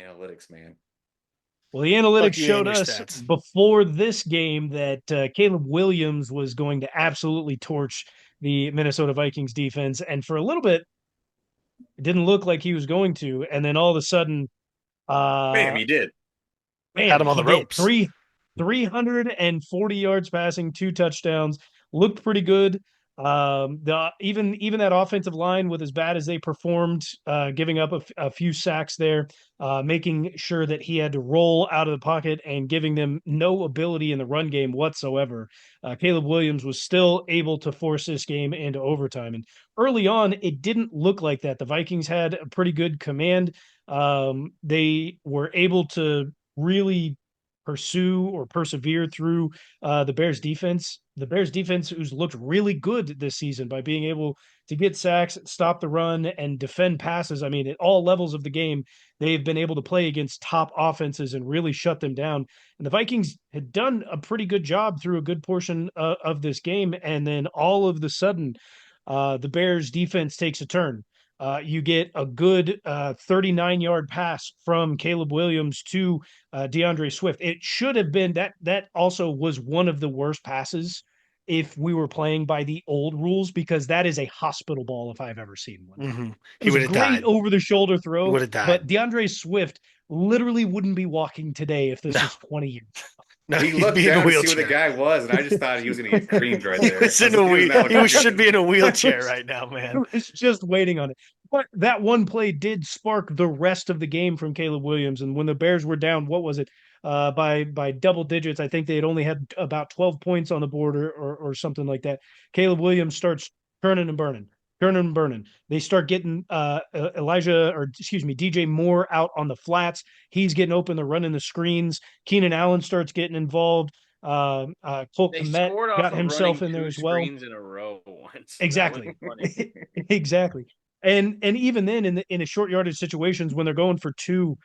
Analytics, man. Well, the analytics Fuck you and showed your us stats. before this game that Caleb Williams was going to absolutely torch the Minnesota Vikings defense. And for a little bit, it didn't look like he was going to. And then all of a sudden, Bam, uh, he did. Had man, him on he the did ropes. 340 yards passing, 2 touchdowns, looked pretty good. The even that offensive line, with as bad as they performed, giving up a few sacks there, making sure that he had to roll out of the pocket and giving them no ability in the run game whatsoever. Caleb Williams was still able to force this game into overtime. And early on, it didn't look like that. The Vikings had a pretty good command. They were able to really pursue or persevere through the Bears defense. The Bears defense, who's looked really good this season by being able to get sacks, stop the run, and defend passes. I mean, at all levels of the game, they've been able to play against top offenses and really shut them down. And the Vikings had done a pretty good job through a good portion of this game. And then all of the sudden, the Bears defense takes a turn. You get a good 39-yard pass from Caleb Williams to DeAndre Swift. It should have been that. That also was one of the worst passes if we were playing by the old rules, because that is a hospital ball if I've ever seen one. It He was a would have great died. over the shoulder He throw, would have died. but DeAndre Swift literally wouldn't be walking today if this No, was 20 years. no, He he'd looked be in a down to see where the wheelchair. guy was, and I just thought he was going to get creamed right He there. was I in was a like, he was wheel. not He looking was, should good. be in a I wheelchair was right now, I man. was just waiting on it. But that one play did spark the rest of the game from Caleb Williams. And when the Bears were down, what was it? By double digits. I think they had only had about 12 points on the board or something like that. Caleb Williams starts turning and burning, turning and burning. They start getting Elijah, or excuse me, DJ Moore out on the flats. He's getting open. They're running the screens. Keenan Allen starts getting involved. Colt They Komet scored off got of himself running in there two as well. screens in a row once. That was Exactly. funny. Exactly. And even then in the short yardage situations when they're going for two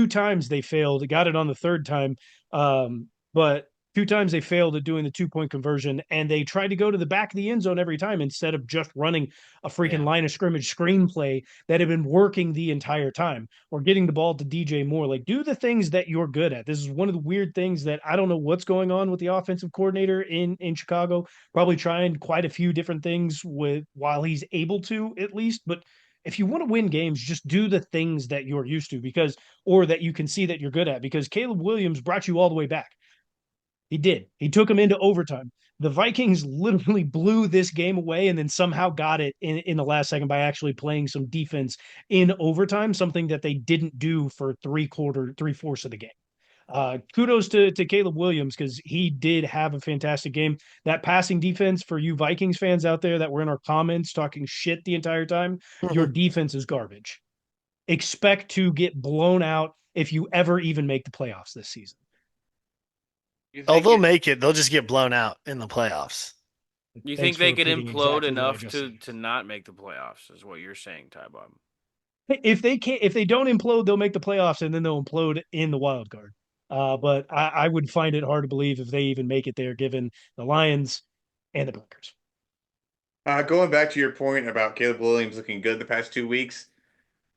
times they failed. Got it on the third time. But two times they failed at doing the 2 point conversion, and they tried to go to the back of the end zone every time instead of just running a freaking Yeah. line of scrimmage screenplay that had been working the entire time, or getting the ball to DJ Moore. Like, do the things that you're good at. This is one of the weird things that I don't know what's going on with the offensive coordinator in Chicago. Probably trying quite a few different things with while he's able to, at least. But if you want to win games, just do the things that you're used to, because or that you can see that you're good at, because Caleb Williams brought you all the way back. He did. He took him into overtime. The Vikings literally blew this game away and then somehow got it in the last second by actually playing some defense in overtime, something that they didn't do for three-fourths of the game. Kudos to Caleb Williams, because he did have a fantastic game. That passing defense, for you Vikings fans out there that were in our comments talking shit the entire time, your defense is garbage. Expect to get blown out if you ever even make the playoffs this season. You Oh, think they'll it, make it. They'll just get blown out in the playoffs. you Thanks think for they could repeating implode exactly what I enough just to said. to not make the playoffs, is what you're saying, Ty Bob. If they don't implode, they'll make the playoffs, and then they'll implode in the wild card. But I would find it hard to believe if they even make it there, given the Lions and the Packers. Going back to your point about Caleb Williams looking good the past 2 weeks,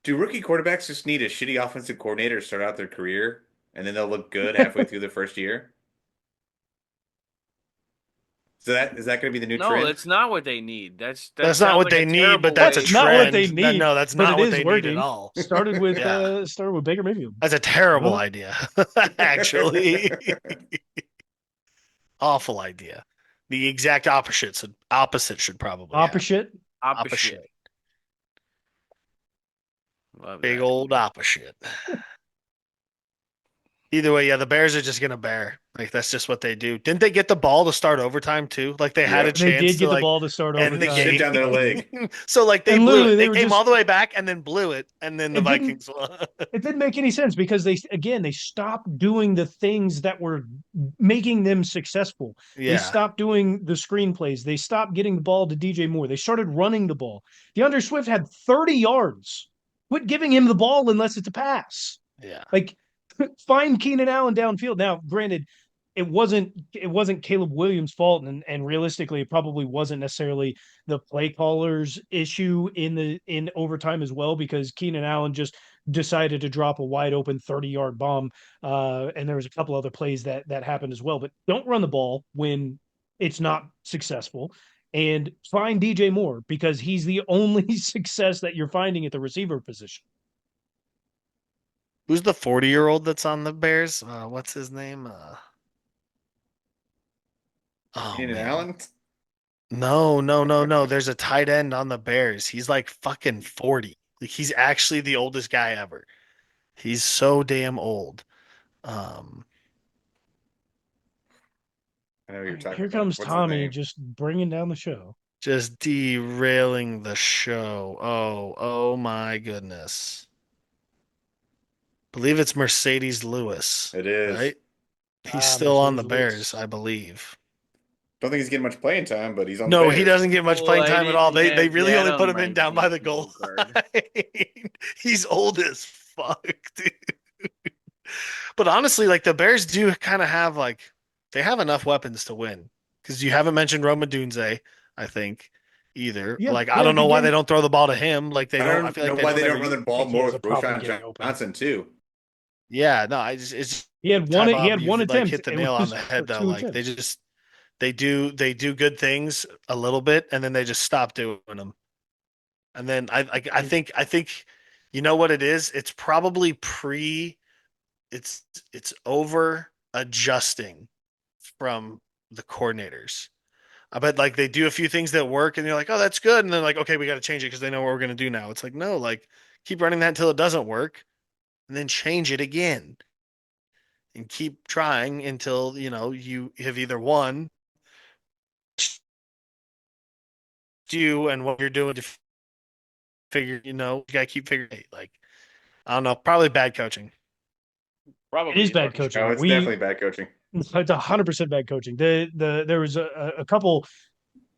do rookie quarterbacks just need a shitty offensive coordinator to start out their career, and then they'll look good halfway through the first year? So that is that going to be the new No, trend? that's not what they need. That That's not sounds what like a they need, but terrible that's a way. That's not what they trend. need, No, that's but not it what is they need at working. all. Yeah. Started with Baker Mayfield. That's a I don't terrible know. idea, actually. Awful idea. The exact opposite should probably happen. Opposite. Opposite. Opposite. Love Big that. old opposite. Either way, yeah, the Bears are just gonna bear. Like that's just what they do. Didn't they get the ball to start overtime too? Like they had a Yep. They chance did to get the like ball to start end the overtime. Shit down their game. leg. So like they And blew literally it. they They were came all just the way back and then blew it, and then the it didn't Vikings won. it didn't make any sense, because they stopped doing the things that were making them successful. They Yeah, stopped doing the screenplays. They stopped getting the ball to DJ Moore. They started running the ball. DeAndre Swift had 30 yards. Quit giving him the ball unless it's a pass. yeah. Like, find Keenan Allen downfield. Now, granted, it wasn't Caleb Williams' fault, and realistically, it probably wasn't necessarily the play callers' issue in overtime as well, because Keenan Allen just decided to drop a wide open 30-yard bomb. And there was a couple other plays that happened as well. But don't run the ball when it's not successful. And find DJ Moore because he's the only success that you're finding at the receiver position. Who's the 40-year-old that's on the Bears? What's his name? Oh Keenan man. Allen. No. There's a tight end on the Bears. He's like fucking 40. Like he's actually the oldest guy ever. He's so damn old. Um, I know who you're talking Here about. comes What's his Tommy name? just bringing down the show. just derailing the show. Oh my goodness. Believe it's Mercedes Lewis, It is. right? He's still on the Mercedes Bears, Lewis. I believe. Don't think he's getting much playing time, but he's on the No, he Bears. doesn't get much Oh, playing I time at all. didn't They have really that only put on him my in down by the goal baseball card. line. He's old as fuck, dude. But honestly, like the Bears do kind of have like they have enough weapons to win. Because you haven't mentioned Roma Dunze, I think, either. Yeah, Like he I had a don't know good why they game. don't throw the ball to him. Like they I don't. I don't feel like know they why don't they ever. don't run the I ball think he more has with a problem Roshan getting open. Johnson too. Yeah, no. I just it's He had Ty one. He Bob. had one You've like attempt. hit the It nail on was the for head though. two Like they attempts. just they do good things a little bit and then they just stop doing them. And then I think you know what it is? It's probably it's it's over adjusting from the coordinators. I bet like they do a few things that work and you're like, "Oh, that's good." And then like, "Okay, we got to change it because they know what we're going to do now." It's like, "No, like keep running that until it doesn't work and then change it again." And keep trying until, you have either won you and what you're doing to figure, you got to keep figuring it. Like, I don't know, probably bad coaching. It is Probably bad fucking No, coaching. it's definitely bad coaching. It's 100% bad coaching. There was a couple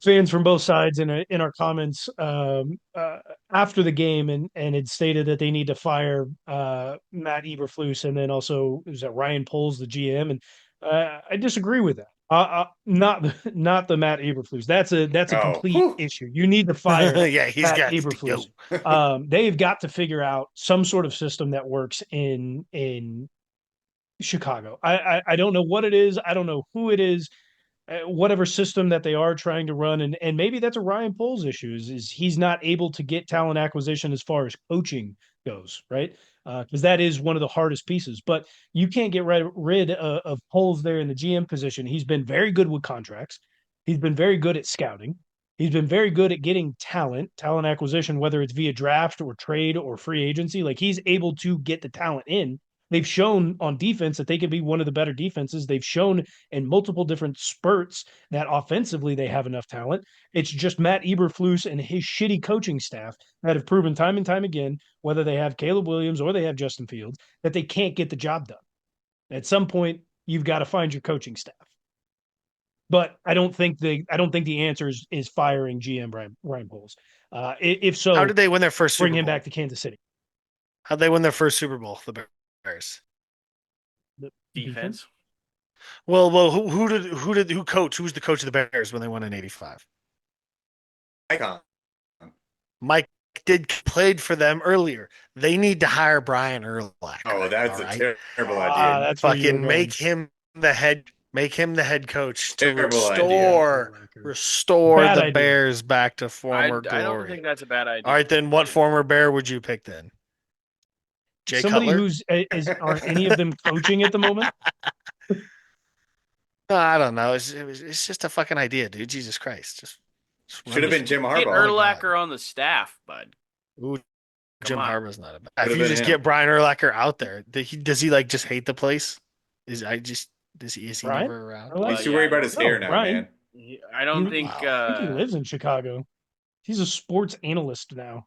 fans from both sides in our comments after the game and had stated that they need to fire Matt Eberflus and then also was that Ryan Poles the GM and I disagree with that. Not the Matt Eberflus. That's a Oh, complete whew. issue. You need to fire Yeah, he's Matt got to Eberflus. go. They've got to figure out some sort of system that works in Chicago. I don't know what it is. I don't know who it is. Whatever system that they are trying to run, and maybe that's a Ryan Poles issue. Is he's not able to get talent acquisition as far as coaching goes, right? Because that is one of the hardest pieces. But you can't get rid of Poles there in the GM position. He's been very good with contracts. He's been very good at scouting. He's been very good at getting talent acquisition, whether it's via draft or trade or free agency. Like he's able to get the talent in. They've shown on defense that they can be one of the better defenses. They've shown in multiple different spurts that offensively they have enough talent. It's just Matt Eberflus and his shitty coaching staff that have proven time and time again, whether they have Caleb Williams or they have Justin Fields, that they can't get the job done. At some point, you've got to find your coaching staff. But I don't think the answer is firing GM Ryan Poles. If How so, did they win their first bring Super him Bowl? back to Kansas City. How'd they win their first Super Bowl? The Bears. The defense. Well, who coach? Who was the coach of the Bears when they won in '85? Icon. Mike did played for them earlier. They need to hire Brian Urlacher. Oh, that's all a right? terrible Ah, idea. that's where you were Fucking going. make him the head coach to Terrible idea. restore Bad the idea. Bears back to I former I don't glory. think that's a bad idea. All right, then what former Bear would you pick then? Jay Somebody Cutler? who's is are any of them coaching at the moment? No, I don't know. It's just a fucking idea, dude. Jesus Christ. Just run Should have the been Jim Get Harbaugh. Urlacher on the staff, bud. Ooh, Come Jim on. Harbaugh's not a bad. Could If have you been just him. get Brian Urlacher out there, does he like just hate the place? Is he Brian? never around? Urlacher? He's too Yeah, worried I about don't his think. hair No, now, Brian. man. I don't think. Wow. I think he lives in Chicago. He's a sports analyst now.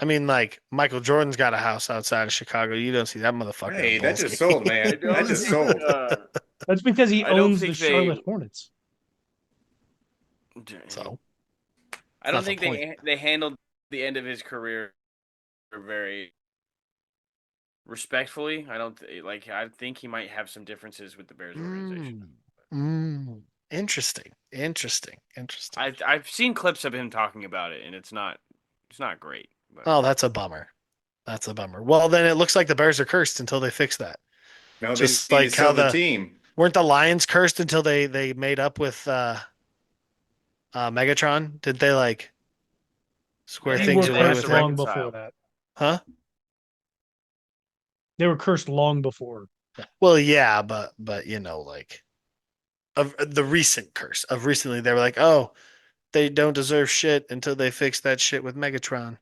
I mean, like Michael Jordan's got a house outside of Chicago. You don't see that motherfucker. Hey, at that Bulls just games. sold, man. I That don't just think. sold. That's because he I don't owns the think they. Charlotte Hornets. So I don't that's the think point. they handled the end of his career very respectfully. I don't like. I think he might have some differences with the Bears organization. Interesting. I've seen clips of him talking about it, and it's not great. But Oh, that's a bummer. That's a bummer. Well, then it looks like the Bears are cursed until they fix that. No, they Just need to like how sell the team. weren't the Lions cursed until they made up with Megatron? Did they like square Yeah, They things were away had cursed to with long him? before reconcile. that. Huh? They were cursed long before. Well, yeah, but like of the recent curse of recently, they were like, oh, they don't deserve shit until they fix that shit with Megatron.